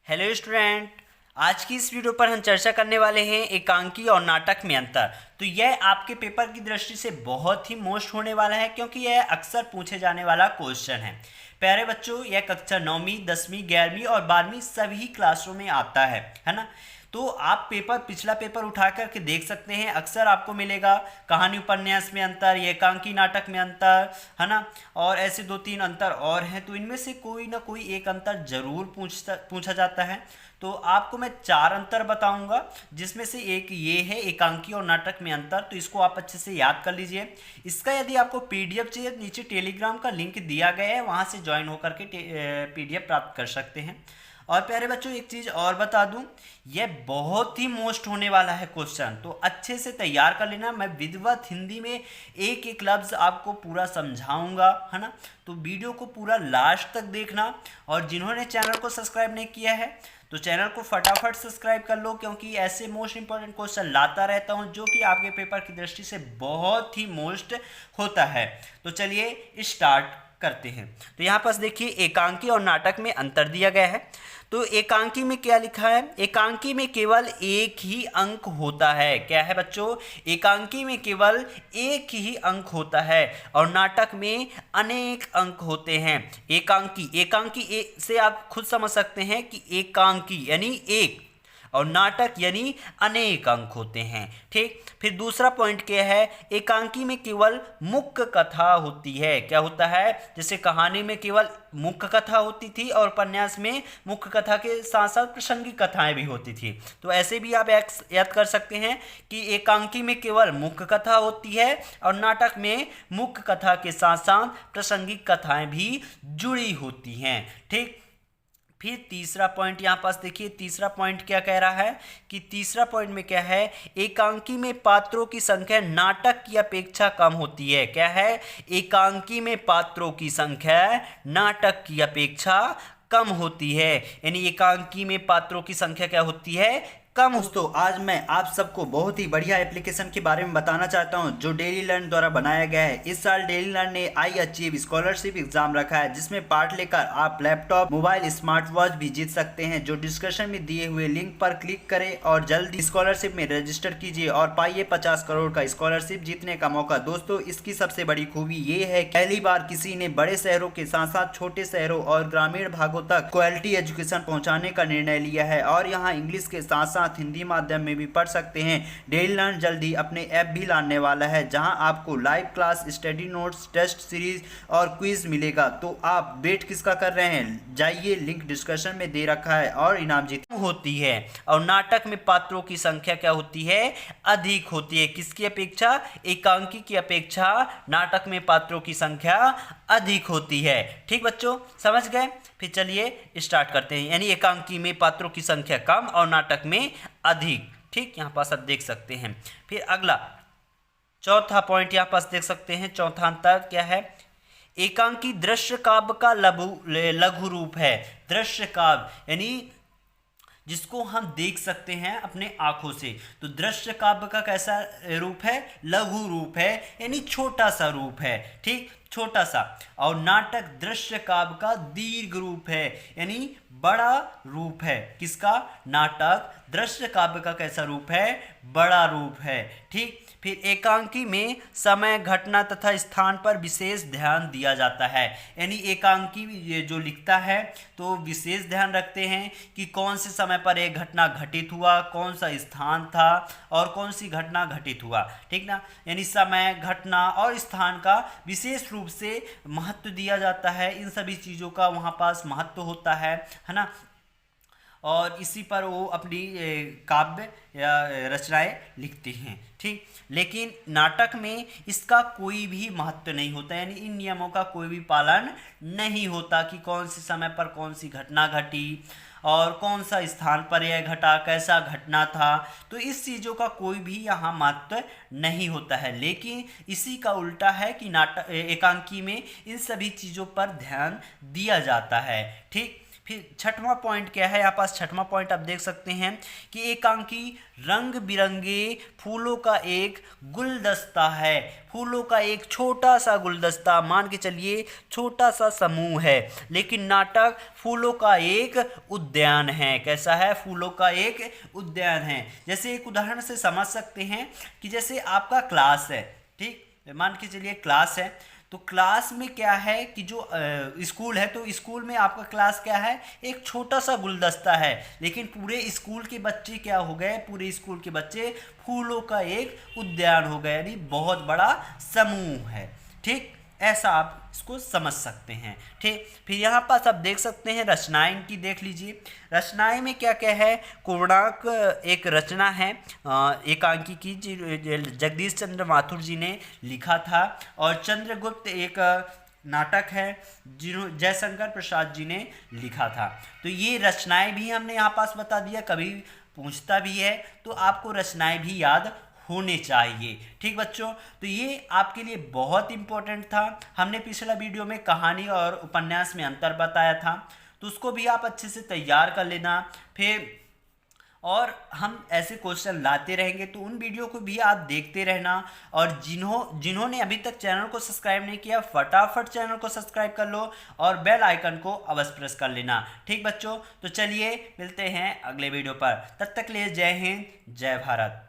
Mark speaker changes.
Speaker 1: Hello student. आज की इस वीडियो पर हम चर्चा करने वाले हैं एकांकी और नाटक में अंतर। तो यह आपके पेपर की दृष्टि से बहुत ही मोस्ट होने वाला है क्योंकि यह अक्सर पूछे जाने वाला क्वेश्चन है। प्यारे बच्चों, यह कक्षा 9वीं 10वीं 11वीं और 12वीं सभी क्लासों में आता है ना। तो आप पिछला पेपर उठा करके देख सकते हैं, अक्सर आपको मिलेगा कहानी उपन्यास में अंतर, ये एकांकी नाटक में अंतर, है ना। और ऐसे 2-3 अंतर और हैं, तो इनमें से कोई ना कोई एक अंतर जरूर पूछा जाता है। तो आपको मैं 4 अंतर बताऊंगा, जिसमें से एक ये है एकांकी और नाटक में अंतर। तो इसको आप अच्छे से याद कर लीजिए। इसका यदि आपको पीडीएफ चाहिए, नीचे टेलीग्राम का लिंक दिया गया है, वहां से ज्वाइन होकर के पीडीएफ प्राप्त कर सकते हैं। और प्यारे बच्चों, एक चीज और बता दूं, यह बहुत ही मोस्ट होने वाला है क्वेश्चन, तो अच्छे से तैयार कर लेना। मैं विधिवत हिंदी में एक एक लफ्ज आपको पूरा समझाऊंगा, है ना। तो वीडियो को पूरा लास्ट तक देखना। और जिन्होंने चैनल को सब्सक्राइब नहीं किया है तो चैनल को फटाफट सब्सक्राइब कर लो, क्योंकि ऐसे मोस्ट इंपॉर्टेंट क्वेश्चन लाता रहता हूं जो कि आपके पेपर की दृष्टि से बहुत ही मोस्ट होता है। तो चलिए स्टार्ट करते हैं। तो यहाँ पास देखिए, एकांकी और नाटक में अंतर दिया गया है। तो एकांकी में क्या लिखा है? एकांकी में केवल एक ही अंक होता है। क्या है बच्चों? एकांकी में केवल एक ही अंक होता है और नाटक में अनेक अंक होते हैं। एकांकी से आप खुद समझ सकते हैं कि एकांकी यानी एक और नाटक यानी अनेक अंक होते हैं। ठीक, फिर दूसरा पॉइंट क्या है? एकांकी में केवल मुख्य कथा होती है। क्या होता है? जैसे कहानी में केवल मुख्य कथा होती थी और उपन्यास में मुख्य कथा के साथ साथ प्रासंगिक कथाएं भी होती थी। तो ऐसे भी आप याद कर सकते हैं कि एकांकी में केवल मुख्य कथा होती है और नाटक में मुख्य कथा के साथ साथ प्रासंगिक कथाएं भी जुड़ी होती हैं। ठीक, फिर तीसरा पॉइंट यहाँ पास देखिए, तीसरा पॉइंट क्या कह रहा है कि तीसरा पॉइंट में क्या है? एकांकी में पात्रों की संख्या नाटक की अपेक्षा कम होती है। क्या है? एकांकी में पात्रों की संख्या नाटक की अपेक्षा कम होती है, यानी एकांकी में पात्रों की संख्या क्या होती है? कम। दोस्तों, आज मैं आप सबको बहुत ही बढ़िया एप्लीकेशन के बारे में बताना चाहता हूं जो डेली लर्न द्वारा बनाया गया है। इस साल डेली लर्न ने आई अचीव स्कॉलरशिप एग्जाम रखा है, जिसमें पार्ट लेकर आप लैपटॉप, मोबाइल, स्मार्ट वॉच भी जीत सकते हैं। जो डिस्क्रिप्शन में दिए हुए लिंक पर क्लिक करें और जल्दी स्कॉलरशिप में रजिस्टर कीजिए और पाइए 50 करोड़ का स्कॉलरशिप जीतने का मौका। दोस्तों, इसकी सबसे बड़ी खूबी ये है कि पहली बार किसी ने बड़े शहरों के साथ साथ छोटे शहरों और ग्रामीण भागों तक क्वालिटी एजुकेशन पहुंचाने का निर्णय लिया है और यहाँ इंग्लिश के साथ साथ हिंदी माध्यम में भी पढ़ सकते हैं। डेली लर्न जल्दी अपने ऐप भी लाने वाला है, जहां आपको live class, study notes, test series और क्विज मिलेगा। तो आप वेट किसका कर रहे हैं? जाइए, लिंक डिस्क्रिप्शन में दे रखा है और इनाम जीत होती है। और नाटक में पात्रों की संख्या क्या होती है? अधिक होती है। किसकी अपेक्षा? एकांकी की अपेक्षा नाटक में पात्रों की संख्या अधिक होती है। ठीक बच्चों, समझ गए? फिर चलिए स्टार्ट करते हैं। यानी एकांकी में पात्रों की संख्या कम और नाटक में अधिक। ठीक, यहाँ पास आप देख सकते हैं। फिर अगला चौथा पॉइंट यहाँ पास देख सकते हैं। चौथा अंतर क्या है? एकांकी दृश्य काव्य का लघु रूप है। दृश्य काव्य यानी जिसको हम देख सकते हैं अपने आंखों से। तो दृश्य काव्य का कैसा रूप है? लघु रूप है, यानी छोटा सा रूप है। ठीक, छोटा सा। और नाटक दृश्य काव्य का दीर्घ रूप है, यानी बड़ा रूप है। किसका? नाटक दृश्य काव्य का कैसा रूप है? बड़ा रूप है। ठीक, फिर एकांकी में समय, घटना तथा स्थान पर विशेष ध्यान दिया जाता है। यानी एकांकी ये जो लिखता है तो विशेष ध्यान रखते हैं कि कौन से समय पर एक घटना घटित हुआ, कौन सा स्थान था और कौन सी घटना घटित हुआ। ठीक ना, यानी समय, घटना और स्थान का विशेष रूप से महत्व दिया जाता है। इन सभी चीज़ों का वहाँ पास महत्व होता है ना। और इसी पर वो अपनी काव्य या रचनाएं लिखते हैं। ठीक, लेकिन नाटक में इसका कोई भी महत्व नहीं होता, यानी इन नियमों का कोई भी पालन नहीं होता कि कौन से समय पर कौन सी घटना घटी और कौन सा स्थान पर यह घटा, कैसा घटना था। तो इस चीज़ों का कोई भी यहाँ महत्व नहीं होता है। लेकिन इसी का उल्टा है कि नाटक एकांकी में इन सभी चीज़ों पर ध्यान दिया जाता है। ठीक, फिर छठवां पॉइंट क्या है, यहाँ पास छठवां पॉइंट आप देख सकते हैं कि एकांकी रंग बिरंगे फूलों का एक गुलदस्ता है। फूलों का एक छोटा सा गुलदस्ता, मान के चलिए छोटा सा समूह है, लेकिन नाटक फूलों का एक उद्यान है। कैसा है? फूलों का एक उद्यान है। जैसे एक उदाहरण से समझ सकते हैं कि जैसे आपका क्लास है, ठीक, मान के चलिए क्लास है, तो क्लास में क्या है कि जो स्कूल है, तो स्कूल में आपका क्लास क्या है, एक छोटा सा गुलदस्ता है, लेकिन पूरे स्कूल के बच्चे क्या हो गए, पूरे स्कूल के बच्चे फूलों का एक उद्यान हो गए, यानी बहुत बड़ा समूह है। ठीक, ऐसा आप इसको समझ सकते हैं। ठीक, फिर यहाँ पास आप देख सकते हैं रचनाएं इनकी देख लीजिए। रचनाएं में क्या क्या है, कोणार्क एक रचना है एकांकी की, जगदीश चंद्र माथुर जी ने लिखा था, और चंद्रगुप्त एक नाटक है जिन्हों जयशंकर प्रसाद जी ने लिखा था। तो ये रचनाएं भी हमने यहाँ पास बता दिया, कभी पूछता भी है तो आपको रचनाएं भी याद होने चाहिए। ठीक बच्चों, तो ये आपके लिए बहुत इंपॉर्टेंट था। हमने पिछला वीडियो में कहानी और उपन्यास में अंतर बताया था, तो उसको भी आप अच्छे से तैयार कर लेना। फिर और हम ऐसे क्वेश्चन लाते रहेंगे, तो उन वीडियो को भी आप देखते रहना। और जिन्होंने अभी तक चैनल को सब्सक्राइब नहीं किया, फटाफट चैनल को सब्सक्राइब कर लो और बेल आइकन को अवश्य प्रेस कर लेना। ठीक बच्चों, तो चलिए मिलते हैं अगले वीडियो पर, तब तक के लिए जय हिंद, जय भारत।